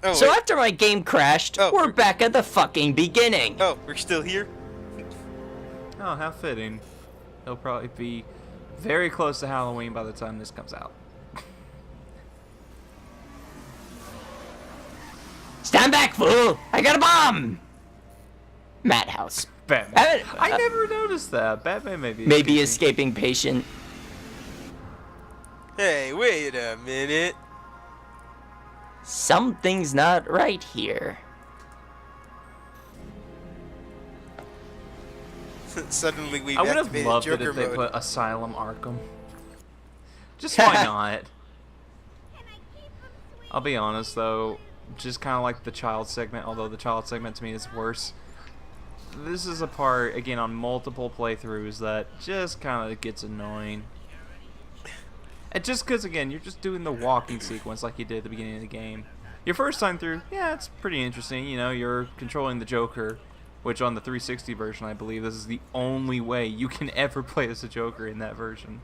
Oh, So wait. after my game crashed, Oh, we're back at the fucking beginning. Oh, we're still here? Oh, how fitting. He'll probably be very close to Halloween by the time this comes out. Stand back, fool! I got a bomb! Madhouse. Batman. I never noticed that. Batman Maybe escaping patient. Hey, wait a minute. Something's not right here. Suddenly we've I would have activated loved it Joker if they mode. put Asylum Arkham. Just why not? I'll be honest though, just kind of like the child segment, although the child segment to me is worse. This is a part, again, on multiple playthroughs that just kind of gets annoying. And just because, again, you're just doing the walking sequence like you did at the beginning of the game. Your first time through, yeah, it's pretty interesting. You know, you're controlling the Joker, which on the 360 version, I believe, this is the only way you can ever play as the Joker in that version.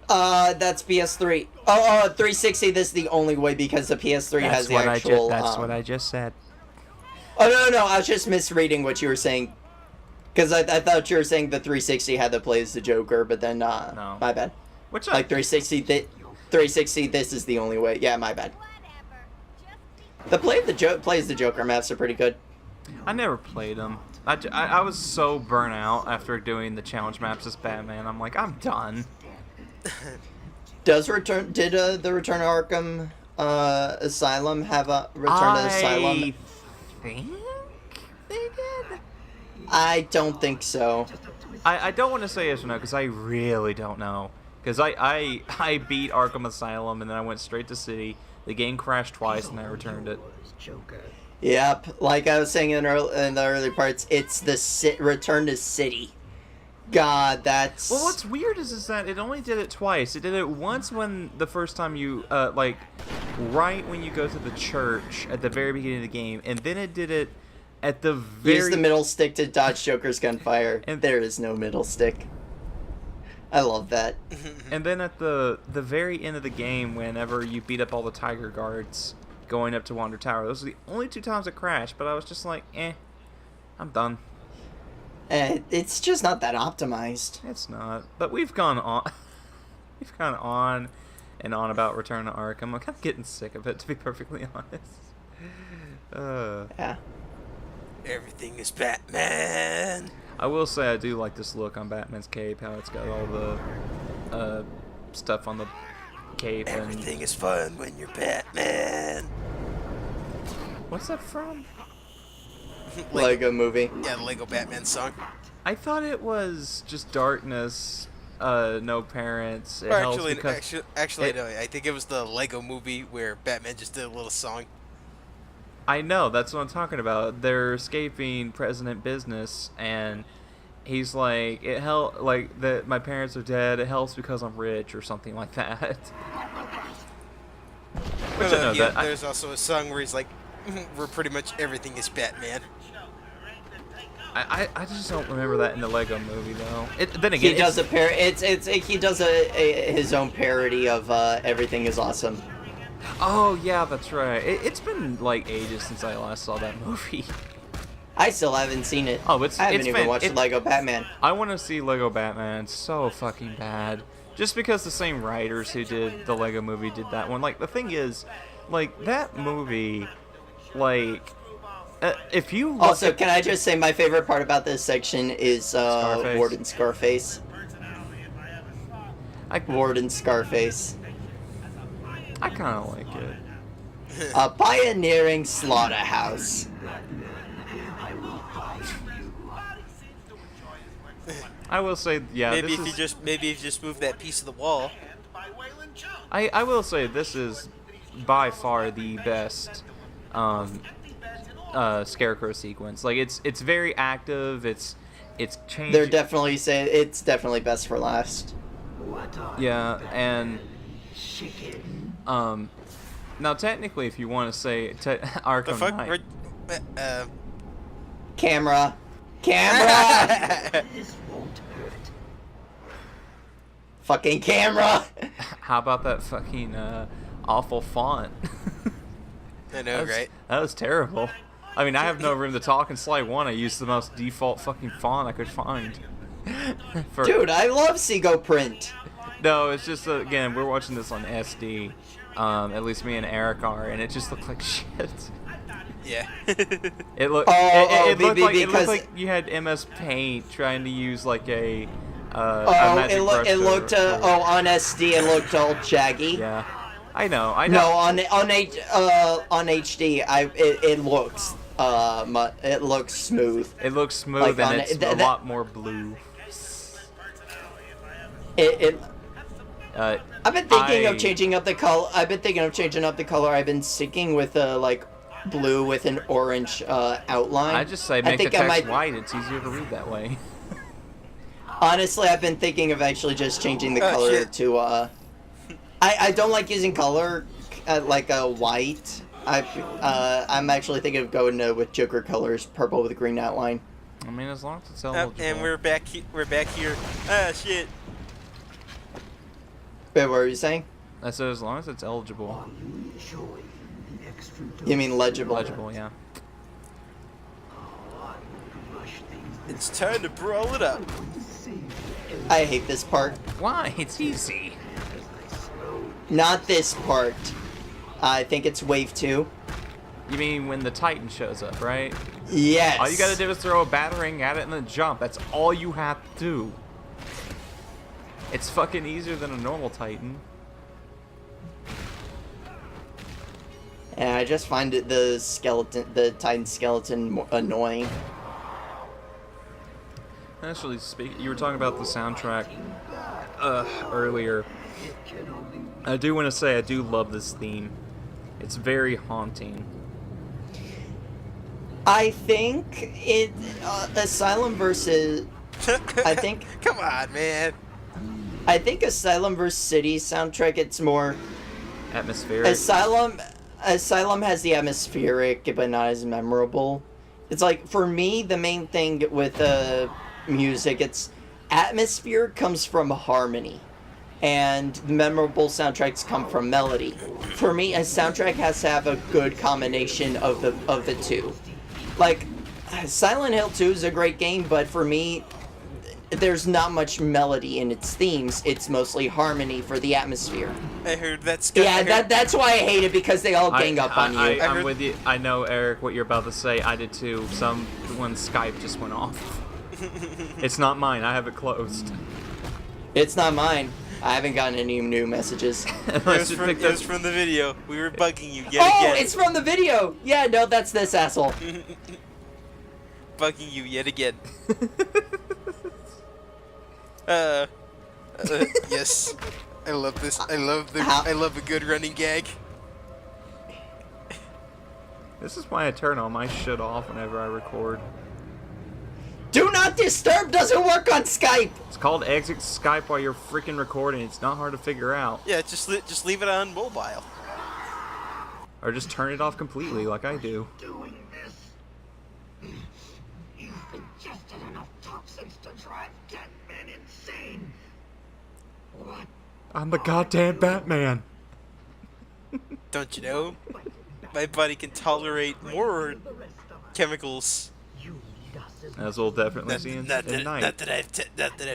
That's PS3. Oh, 360, this is the only way because the PS3 has the actual... That's what I just said. Oh, no, I was just misreading what you were saying. Because I thought you were saying the 360 had to play as the Joker, but then, No. my bad. Which Like 360, this is the only way. Yeah, my bad. The plays the Joker maps are pretty good. I never played them. I was so burnt out after doing the challenge maps as Batman. I'm like, I'm done. Did the Return to Arkham Asylum have a Return to Asylum? I think they did. I don't think so. I don't want to say yes or no because I really don't know. Because I beat Arkham Asylum and then I went straight to City. The game crashed twice and I returned it. Yep, like I was saying in the early parts, it's the Return to City. God, that's... Well, what's weird is that it only did it twice. It did it once when the first time you, like, right when you go to the church at the very beginning of the game, and then it did it at the very... Use the middle stick to dodge Joker's gunfire. And there is no middle stick. I love that. And then at the very end of the game, whenever you beat up all the Tiger Guards going up to Wander Tower, those are the only two times it crashed, but I was just like, I'm done. It's just not that optimized. It's not. But we've gone on and on about Return to Arkham. I'm kind of getting sick of it, to be perfectly honest. Yeah. Everything is Batman. I will say I do like this look on Batman's cape, how it's got all the stuff on the cape. Everything is fun when you're Batman. What's that from? Lego movie. Yeah, the Lego Batman song. I thought it was just darkness, no parents. It Or helps actually, because actually, no. I think it was the Lego movie where Batman just did a little song. I know, that's what I'm talking about. They're escaping President Business, and he's like, it help, like that. My parents are dead. It helps because I'm rich, or something like that. Which I know that. There's also a song where he's like, where pretty much everything is Batman. I just don't remember that in the Lego movie though. Then again, He does he does his own parody of Everything Is Awesome. Oh yeah, that's right. It's been like ages since I last saw that movie. I still haven't seen it. Oh, I haven't even watched Lego Batman. I want to see Lego Batman so fucking bad. Just because the same writers who did the Lego movie did that one. Like, the thing is, like, that movie, like, if you look Also, can I just say my favorite part about this section is Scarface. Warden Scarface. Warden Scarface. I kind of like it. A pioneering slaughterhouse. I will say, yeah, Maybe this if is... you just move that piece of the wall. I will say this is by far the best Scarecrow sequence. Like, it's very active. It's changing. They're definitely saying it's definitely best for last. Yeah, and now technically, if you want to say Arkham The fuck? Knight, Camera. Fucking camera. how about that fucking awful font? I know, right? That was terrible. I mean, I have no room to talk in slide 1. I used the most default fucking font I could find. Dude, I love Seago Print. No, it's just, again, we're watching this on SD. At least me and Eric are, and it just looked like shit. Yeah. It looked. It looked like you had MS Paint trying to use like a. Magic brush it looked. On SD, it looked all jaggy. Yeah, I know. No, on HD, it looks smooth. It looks smooth, Like, and it's a lot more blue. I've been thinking of changing up the color. I've been sticking with like blue with an orange outline. I just say make the text white. It's easier to read that way. Honestly, I've been thinking of actually just changing the color to. I don't like using color like a white. I'm actually thinking of going with Joker colors, purple with a green outline. I mean, as long as it's eligible. And we're back here. Ah, shit. Wait, what were you saying? I said as long as it's eligible. You mean legible? Legible, yeah. It's time to brawl it up. I hate this part. Why? It's easy. Not this part. I think it's wave 2. You mean when the Titan shows up, right? Yes. All you gotta do is throw a battering at it and then jump. That's all you have to do. It's fucking easier than a normal Titan. And I just find the Titan skeleton annoying. Actually, you were talking about the soundtrack earlier. I do want to say I do love this theme. It's very haunting. I think Asylum versus. I think. Come on, man. I think Asylum vs. City soundtrack, it's more atmospheric. Asylum has the atmospheric, but not as memorable. It's like, for me, the main thing with music, it's atmosphere comes from harmony, and memorable soundtracks come from melody. For me, a soundtrack has to have a good combination of the two. Like, Silent Hill 2 is a great game, but for me, there's not much melody in its themes. It's mostly harmony for the atmosphere. I heard that's. That's why I hate it, because they all gang up on you. I'm with you. I know, Eric, what you're about to say. I did too. When Skype just went off. It's not mine. I have it closed. It's not mine. I haven't gotten any new messages. It was from the video. We were bugging you yet again. Oh, it's from the video! Yeah, no, that's this asshole. Bugging you yet again. Yes. I love this. I love a good running gag. This is why I turn all my shit off whenever I record. Do not disturb doesn't work on Skype! It's called exit Skype while you're freaking recording. It's not hard to figure out. Yeah, just leave it on mobile. Or just turn it off completely like I do. Doing this. You've ingested enough toxins to drive dead men insane. What? I'm the goddamn Batman. Don't you know? My body can tolerate more chemicals. As we'll definitely see in night. Not that I've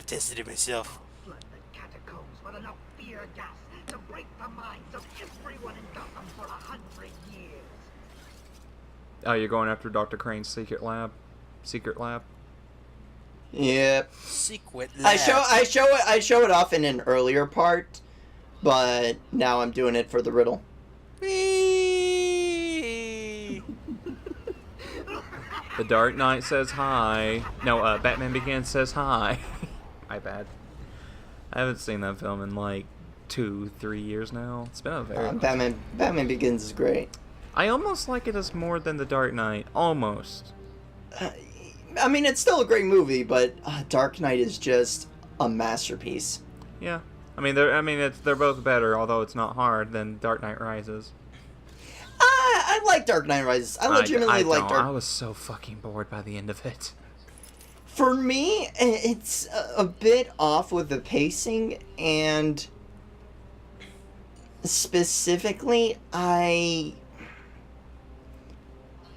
tested it myself. Flood the catacombs with enough fear gas to break the minds of everyone in Gotham for 100 years. Oh, you're going after Dr. Crane's secret lab? Yep. Secret lab. I show it off in an earlier part, but now I'm doing it for the riddle. The Dark Knight says hi. No, Batman Begins says hi. My bad. I haven't seen that film in like 2-3 years now. It's been a very long time. Batman Begins is great. I almost like it as more than The Dark Knight. Almost. I mean, it's still a great movie, but Dark Knight is just a masterpiece. Yeah. I mean, they're both better, although it's not hard, than Dark Knight Rises. I like Dark Knight Rises. I legitimately like Dark Knight. I was so fucking bored by the end of it. For me, it's a bit off with the pacing, and specifically,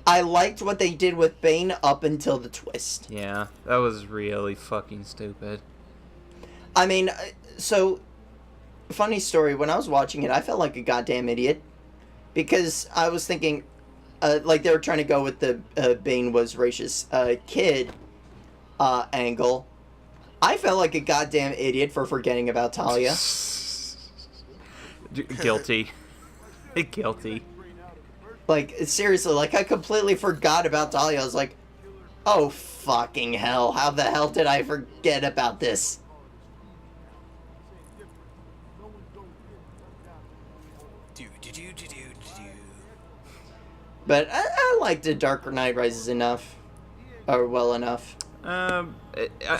I liked what they did with Bane up until the twist. Yeah, that was really fucking stupid. I mean, so, funny story, when I was watching it, I felt like a goddamn idiot. Because I was thinking, like, they were trying to go with the Bane was racist kid angle. I felt like a goddamn idiot for forgetting about Talia. Guilty. Guilty. Like, seriously, like, I completely forgot about Talia. I was like, oh, fucking hell. How the hell did I forget about this? But I liked The Dark Knight Rises enough. Or well enough. I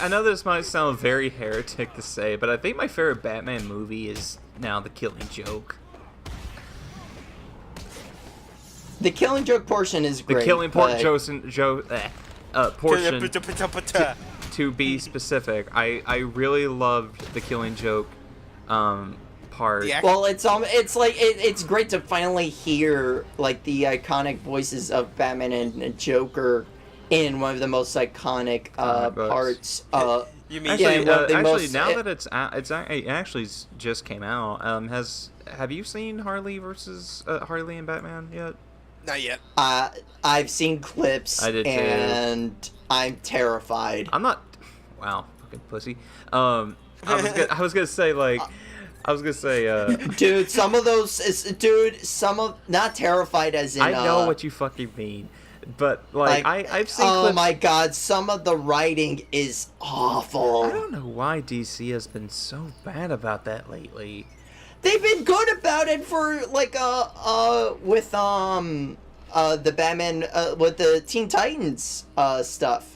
know this might sound very heretic to say, but I think my favorite Batman movie is now The Killing Joke. The Killing Joke portion is great. The Killing portion, to be specific, I really loved The Killing Joke part. Well, it's like it's great to finally hear like the iconic voices of Batman and Joker in one of the most iconic parts. You mean actually now that it actually just came out. Have you seen Harley versus Harley and Batman yet? Not yet. I've seen clips. I did and too. I'm terrified. I'm not. Wow, fucking pussy. I was gonna say like. I was gonna say, dude, some of those, not terrified as in, I know what you fucking mean, but, like I've seen clips. Oh my god, some of the writing is awful. I don't know why DC has been so bad about that lately. They've been good about it for, like, with, the Batman, with the Teen Titans, stuff.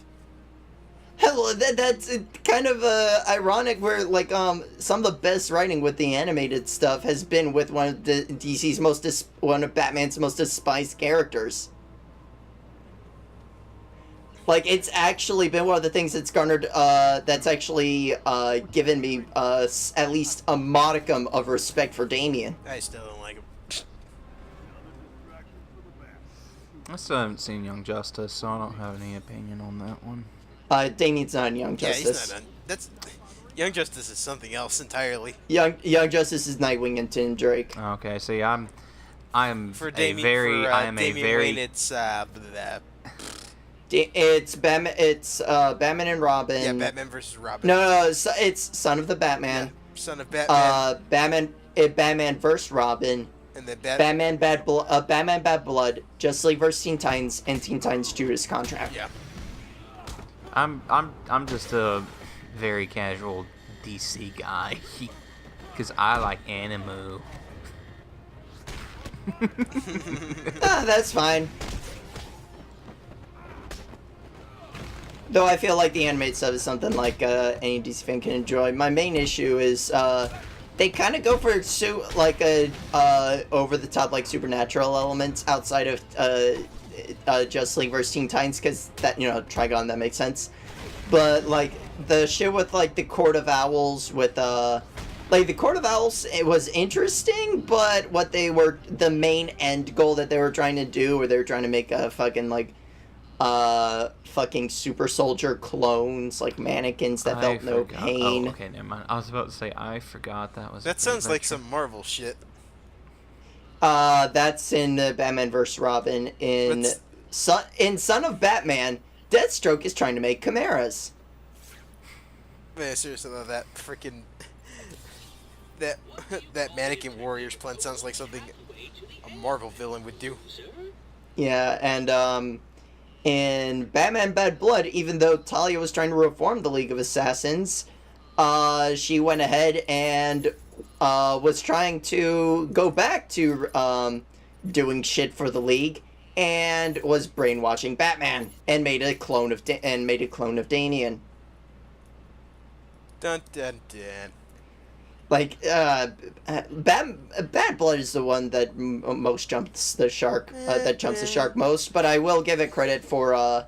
Hell, that's kind of ironic where, like, some of the best writing with the animated stuff has been with one of Batman's most despised characters. Like, it's actually been one of the things that's garnered, that's actually, given me, at least a modicum of respect for Damian. I still don't like him. I still haven't seen Young Justice, so I don't have any opinion on that one. Damian's not in Young Justice. Yeah, he's not on. That's Young Justice is something else entirely. Young Justice is Nightwing and Tim Drake. Okay, see, I'm For a Damian, very, for, I am a Damian very. Wayne, it's It's Batman and Robin. yeah, Batman versus Robin. No, it's Son of the Batman. Yeah, Son of Batman. Batman versus Robin. And then Batman Bad Blood, Justice League vs Teen Titans, and Teen Titans Judas Contract. Yeah. I'm just a very casual DC guy, because I like anime. That's fine. Though I feel like the animated stuff is something like any DC fan can enjoy. My main issue is they kind of go for over the top like supernatural elements outside of Justice League vs Teen Titans, because that, you know, Trigon, that makes sense. But like the shit with like the Court of Owls with like the Court of Owls, it was interesting, but what they were, the main end goal that they were trying to do, where they were trying to make a fucking like fucking super soldier clones, like mannequins that felt no pain. Oh, okay, never mind. I was about to say I forgot that was. That sounds like some Marvel shit. That's in Batman vs. Robin. In Son of Batman, Deathstroke is trying to make chimeras. Man, seriously though, that freaking that mannequin warriors plan sounds like something a Marvel villain would do. Yeah, and in Batman Bad Blood, even though Talia was trying to reform the League of Assassins, she went ahead and was trying to go back to doing shit for the League, and was brainwashing Batman and made a clone of Damian. Dun dun dun. Like, Bad Blood is the one that most jumps the shark, that jumps the shark most, but I will give it credit for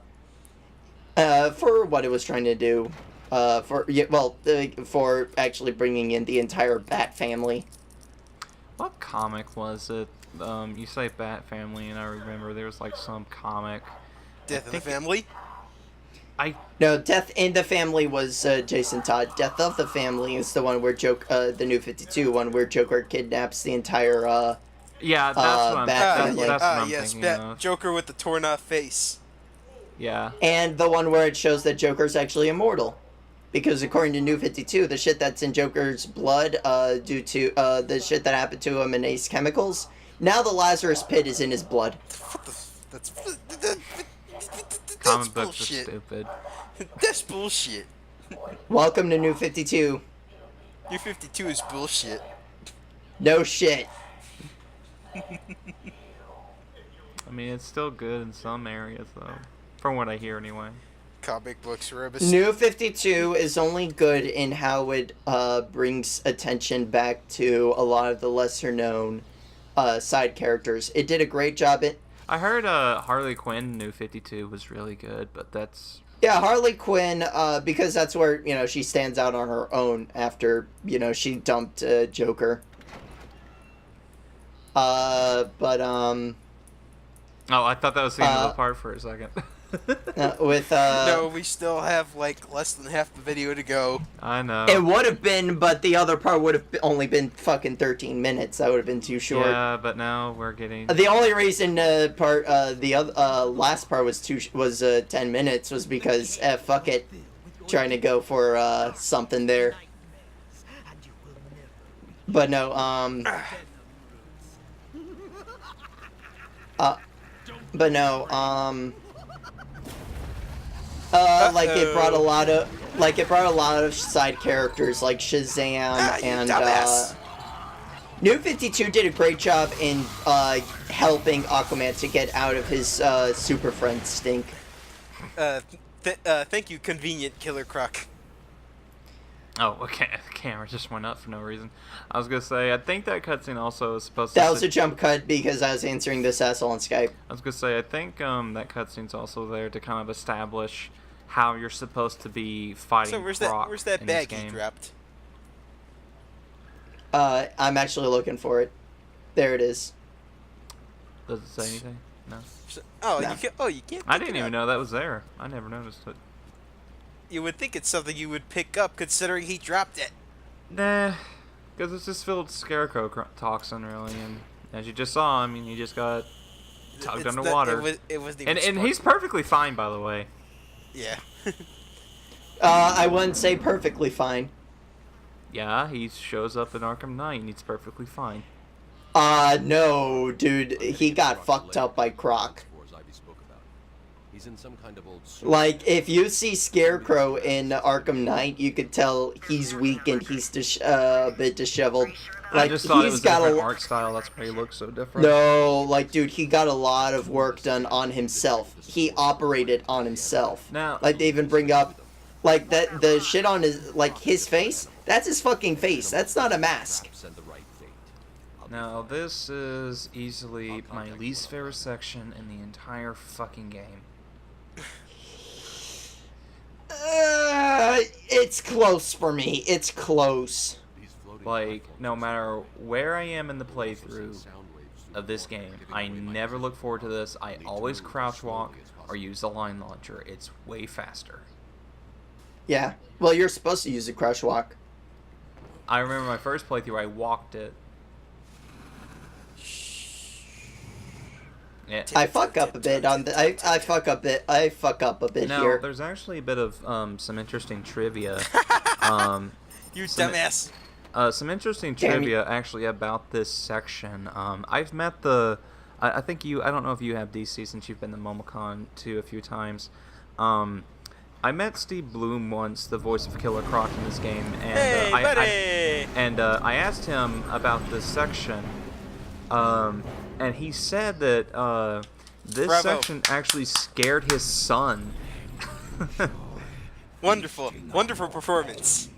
what it was trying to do, for actually bringing in the entire Bat family. What comic was it? You say Bat Family, and I remember there was like some comic. Death of the Family. No, Death in the Family was Jason Todd. Death of the Family is the one where the New 52 one where Joker kidnaps the entire Yeah, that's what I'm. That's what I'm yes, thinking of. Joker with the torn off face. Yeah. and the one where it shows that Joker's actually immortal. Because according to New 52, the shit that's in Joker's blood, due to the shit that happened to him in Ace Chemicals, now the Lazarus Pit is in his blood. What the? That's Comic books bullshit. are stupid. That's bullshit. Welcome to New 52. New 52 is bullshit. No shit. I mean, it's still good in some areas, though. From what I hear, anyway. Comic books are New 52 is only good in how it brings attention back to a lot of the lesser known side characters. It did a great job at... I heard Harley Quinn New 52 was really good, but that's... Yeah, Harley Quinn, because that's where, she stands out on her own after, she dumped Joker. Oh, I thought that was the end of the part for a second. No, we still have, like, less than half the video to go. I know. It would have been, but the other part would have only been fucking 13 minutes. That would have been too short. Yeah, but now we're getting... The only reason the other last part was 10 minutes was because, fuck it, trying to go for something there. But no, like it brought a lot of side characters like Shazam and New 52 did a great job in helping Aquaman to get out of his super friend stink. Thank you, convenient Killer Croc. Oh, okay. The camera just went up for no reason. I was gonna say, I think that cutscene also is supposed to... That was a jump cut because I was answering this asshole on Skype. I was gonna say, I think that cutscene's also there to kind of establish how you're supposed to be fighting So where's Brock that in this bag he game. dropped? I'm actually looking for it. There it is. Does it say anything? No. Oh, No. you can't. I pick didn't it even up. know that was there. I never noticed it. You would think it's something you would pick up, considering he dropped it. Nah, because it's just filled with scarecrow toxin, really, and as you just saw, I mean, he just got tugged It's underwater. It wasn't even And smart. he's perfectly fine, by the way. Yeah. I wouldn't say perfectly fine. Yeah, he shows up in Arkham Knight, and he's perfectly fine. No, dude, he got fucked up by Croc. He's in some kind of old Like, if you see Scarecrow in Arkham Knight, you could tell he's weak and he's a bit disheveled. Like, I just thought it he's was a got different art style, that's why he looks so different. No, like, dude, he got a lot of work done on himself. He operated on himself. Now, Like, they even bring up, like, that the shit on his, like, his face, that's his fucking face. That's not a mask. now, this is easily my least favorite section in the entire fucking game. It's close for me. It's close. Like, no matter where I am in the playthrough of this game, I never look forward to this. I always crouch walk or use the line launcher. It's way faster. Yeah. Well, you're supposed to use a crouch walk. I remember my first playthrough, I walked it. Yeah. I fuck up a bit on the. I fuck up a bit Now, here. there's actually a bit of some interesting trivia. You Some- dumbass. Some interesting Damn trivia actually about this section. I've met I think you. I don't know if you have DC since you've been to MomoCon too a few times. I met Steve Bloom once, the voice of Killer Croc in this game, and Hey, buddy! I asked him about this section, and he said that this Bravo. section actually scared his son. Wonderful performance.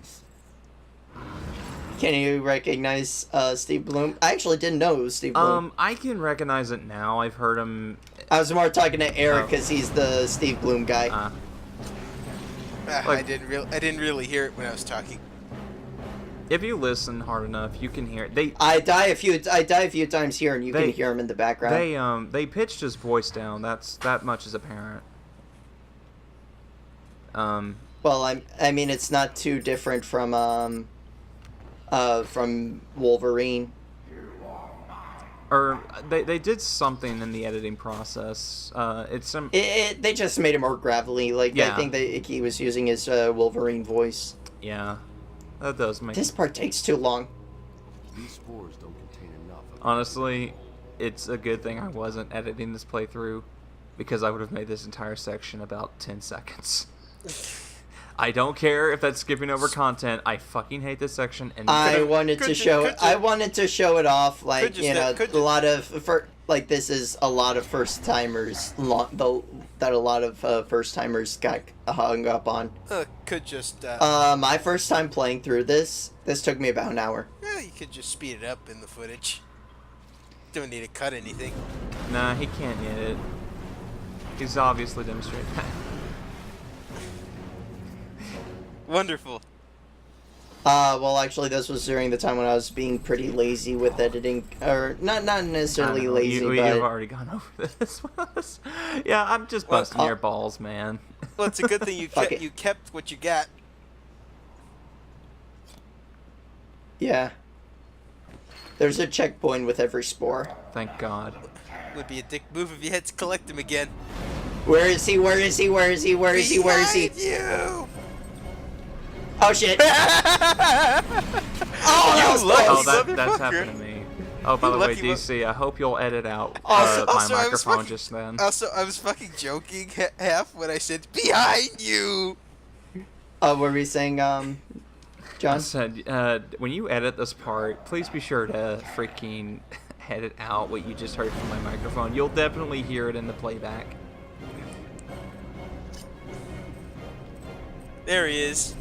Can you recognize Steve Bloom? I actually didn't know it was Steve Bloom. I can recognize it now. I've heard him. I was more talking to Eric Oh. because he's the Steve Bloom guy. Like- I didn't really hear it when I was talking. If you listen hard enough, you can hear it. I die a few times here, and you can hear him in the background. They pitched his voice down. That much is apparent. Well, I mean, it's not too different from Wolverine. Or they did something in the editing process. They just made it more gravelly. Like, Yeah. I think that he was using his Wolverine voice. Yeah, that does make. This part takes too long. These spores don't contain enough of Honestly, it's a good thing I wasn't editing this playthrough, because I would have made this entire section about 10 seconds. I don't care if that's skipping over content. I fucking hate this section. And I wanted to show it off, like, you know, a lot of like, this is a lot of first timers that a lot of first timers got hung up on. Could just My first time playing through this took me about an hour. yeah, you could just speed it up in the footage. Don't need to cut anything. Nah, he can't hit it. He's obviously demonstrated that. Wonderful. Well, actually, this was during the time when I was being pretty lazy with editing, or not necessarily lazy, You've but already gone over this with us. Yeah, I'm just busting your balls, man. Well, it's a good thing you kept what you got. yeah. There's a checkpoint with every spore. Thank God. Would be a dick move if you had to collect them again. Where is he? Where is he? Where is he? Where is he? Where is he? Behind you! Oh shit! Oh, that was lucky close. Oh, that's motherfucker. happened to me. Oh, by the way, lucky DC, I hope you'll edit out Also- my also, I was microphone fucking- just then. Also, I was fucking joking half when I said behind you. What were we saying, I John? said, when you edit this part, please be sure to freaking edit out what you just heard from my microphone. You'll definitely hear it in the playback. There he is.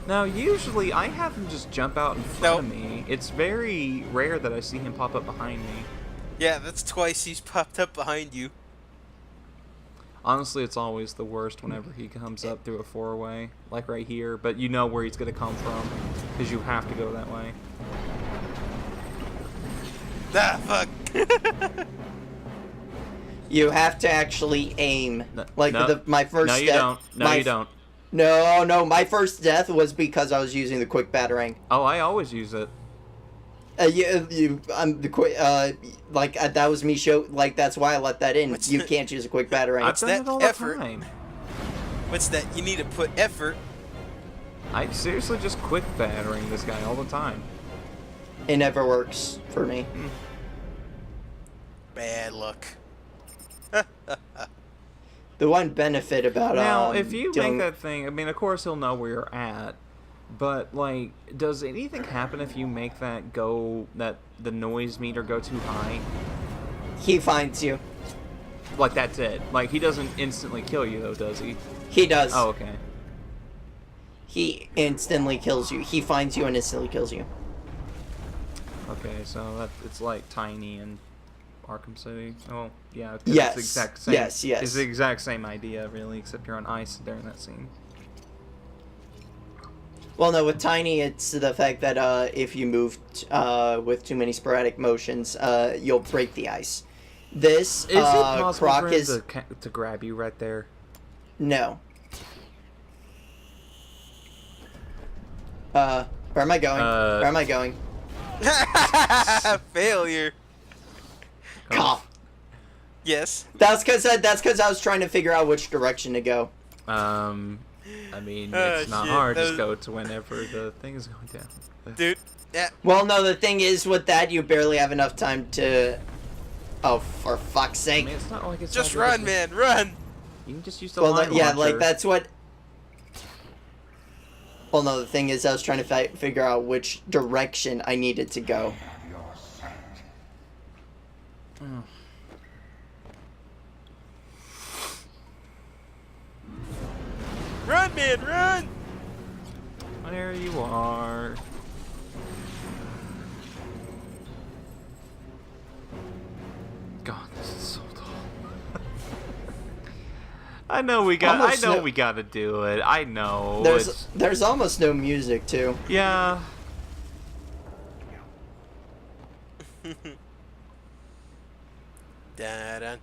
Now, usually I have him just jump out in front of me. It's very rare that I see him pop up behind me. Yeah, that's twice he's popped up behind you. Honestly, it's always the worst whenever he comes up through a four-way, like right here, but you know where he's going to come from, because you have to go that way. Ah, fuck. You have to actually aim. Like, my first No, you death. don't. No, you don't. No, my first death was because I was using the quick batarang. Oh, I always use it. That was me like, that's why I let that in. You can't use a quick batarang. I've done that it all effort? the time. What's that? You need to put effort. I seriously just quick battering this guy all the time. It never works for me. Bad luck. The one benefit about Now, if you doing- make that thing, I mean, of course he'll know where you're at, but, like, does anything happen if you make that the noise meter go too high? he finds you. Like, that's it. Like, he doesn't instantly kill you, though, does he? He does. Oh, okay. He instantly kills you. He finds you and instantly kills you. Okay, so it's like Tiny and Arkham City. Oh, yeah. 'cause Yes. It's the exact same. Yes. It's the exact same idea, really, except you're on ice during that scene. Well, no, with Tiny, it's the fact that if you move with too many sporadic motions, you'll break the ice. This Is it possible Croc for him is to grab you right there? no. Where am I going? Where am I going? Failure. Cough. Yes. That's because I was trying to figure out which direction to go. I mean, Oh, it's not shit, hard. that Just was- go to whenever the thing is going down. Dude. Yeah. Well, no, the thing is with that, you barely have enough time to. Oh, for fuck's I sake! mean, it's not like it's Just all run, different. man. Run. You can just use the Well, line no, yeah, launcher. like that's what. Well, no, the thing is, I was trying to figure out which direction I needed to go. Run, man. Run. There you are. God, this is so tall. I know we got. Almost I know no- we got to do it. I know. There's almost no music too. Yeah, Da-dun.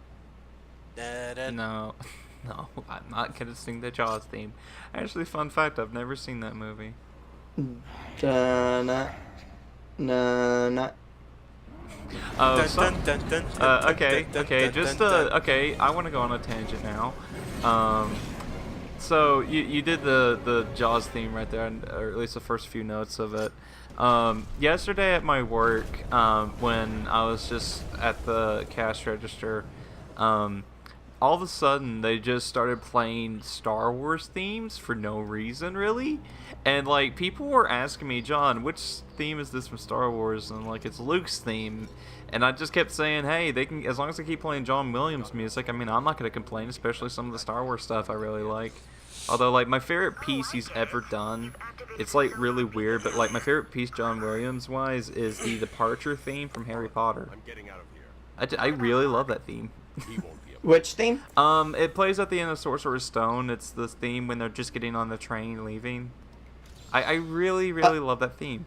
Da-dun. No, no, I'm not gonna sing the Jaws theme. Actually, fun fact, I've never seen that movie. Na na. Oh, Dun, so, dun, dun, dun, dun, okay, dun, okay, dun, just dun, dun. okay. I want to go on a tangent now. So you did the Jaws theme right there, or at least the first few notes of it. Yesterday at my work, when I was just at the cash register, all of a sudden they just started playing Star Wars themes for no reason, really. And like people were asking me, John, which theme is this from Star Wars? And like it's Luke's theme. And I just kept saying, hey, they can, as long as they keep playing John Williams music. I mean, I'm not gonna complain, especially some of the Star Wars stuff I really like. Although like my favorite piece he's ever done, it's like really weird, but like my favorite piece John Williams wise is the Departure theme from Harry Potter. I'm getting out of here. I really love that theme. He won't be able Which theme? It plays at the end of Sorcerer's Stone. It's the theme when they're just getting on the train leaving. I really love that theme.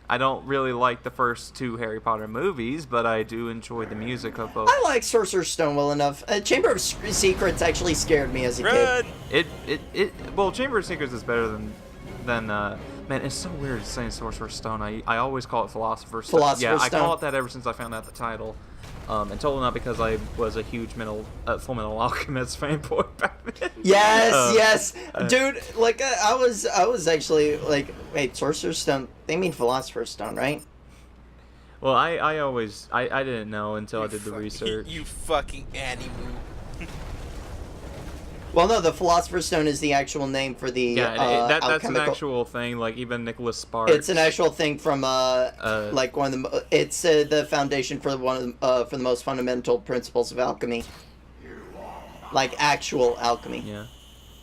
I don't really like the first two Harry Potter movies, but I do enjoy the music of both. I like Sorcerer's Stone well enough. Chamber of Secrets actually scared me as a kid. Run! Well, Chamber of Secrets is better than man, it's so weird saying Sorcerer's Stone. I always call it Philosopher's Stone. Philosopher's I Stone. call it that ever since I found out the title. And totally not because I was a huge Full Metal Alchemist fanboy back then. Yes, dude. Like I was actually like, wait, Sorcerer's Stone? They mean Philosopher's Stone, right? Well, I always I didn't know until I did the research. You fucking animal. Well, no, the Philosopher's Stone is the actual name for the Yeah, that's an alchemical. actual thing. Like even Nicholas Sparks. It's an actual thing from like one of the. It's the foundation for one of for the most fundamental principles of alchemy. Like actual alchemy. Yeah.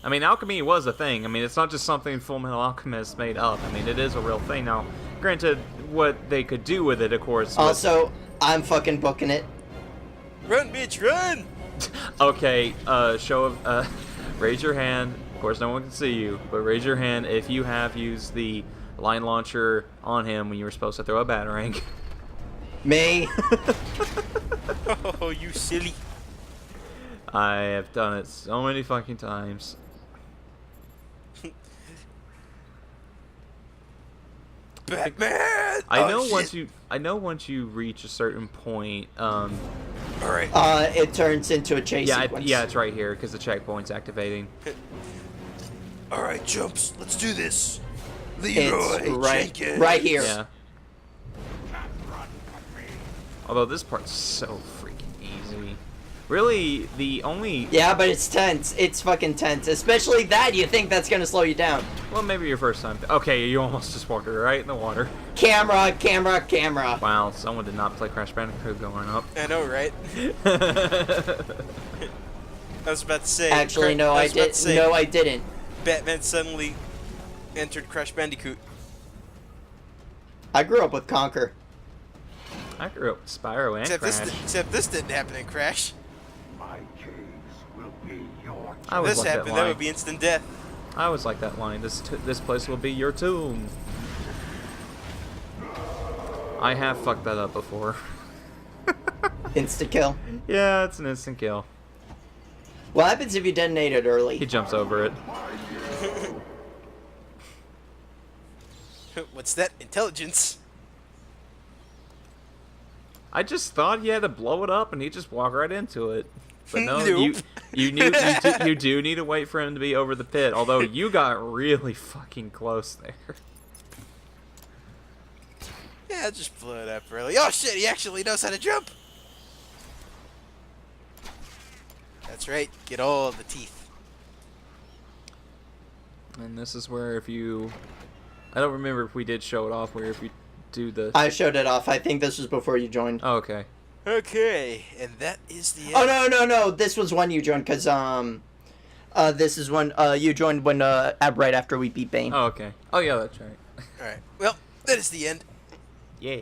I mean, alchemy was a thing. I mean, it's not just something Full Metal Alchemist made up. I mean, it is a real thing. Now, granted, what they could do with it, of course. Also, I'm fucking booking it. Run, bitch, run! Okay, show of, raise your hand. Of course, no one can see you, but raise your hand if you have used the line launcher on him when you were supposed to throw a batarang. Me. Oh, you silly. I have done it so many fucking times. Batman! I know shit. once you reach a certain point, Alright. It turns into a chase sequence. yeah, it's right here because the checkpoint's activating. Alright, jumps. Let's do this. It's Leroy Jenkins. right here. Yeah. Although this part's so freaking easy. Really, the only... Yeah, but it's tense. It's fucking tense. Especially that, you think that's gonna slow you down. Well, maybe your first time. Okay, you almost just walked right in the water. Camera, camera, camera. Wow, someone did not play Crash Bandicoot going up. I know, right? I was about to say. Actually, no, I was about did. to say, No, I didn't. Batman suddenly entered Crash Bandicoot. I grew up with Conker. I grew up with Spyro and Crash. Except this didn't happen in Crash. My caves will be your I always This liked happened, that that line. would be instant death. I always like that line. This place will be your tomb. I have fucked that up before. Insta kill. Yeah, it's an instant kill. What happens if you detonate it He early? jumps over it. What's that? Intelligence. I just thought he had to blow it up and he'd just walk right into it. But no, Nope. you do need to wait for him to be over the pit. Although you got really fucking close there. Yeah, just blew it up early. Oh shit, he actually knows how to jump. That's right, get all of the teeth. And this is where if you... I don't remember if we did show it off, where if you do the... I showed it off. I think this was before you joined. Oh, okay. Okay, and that is the end. Oh no! This was when you joined, cause this is when you joined when right after we beat Bane. Oh, okay. Oh, yeah, that's right. Alright, well, that is the end. Yeah.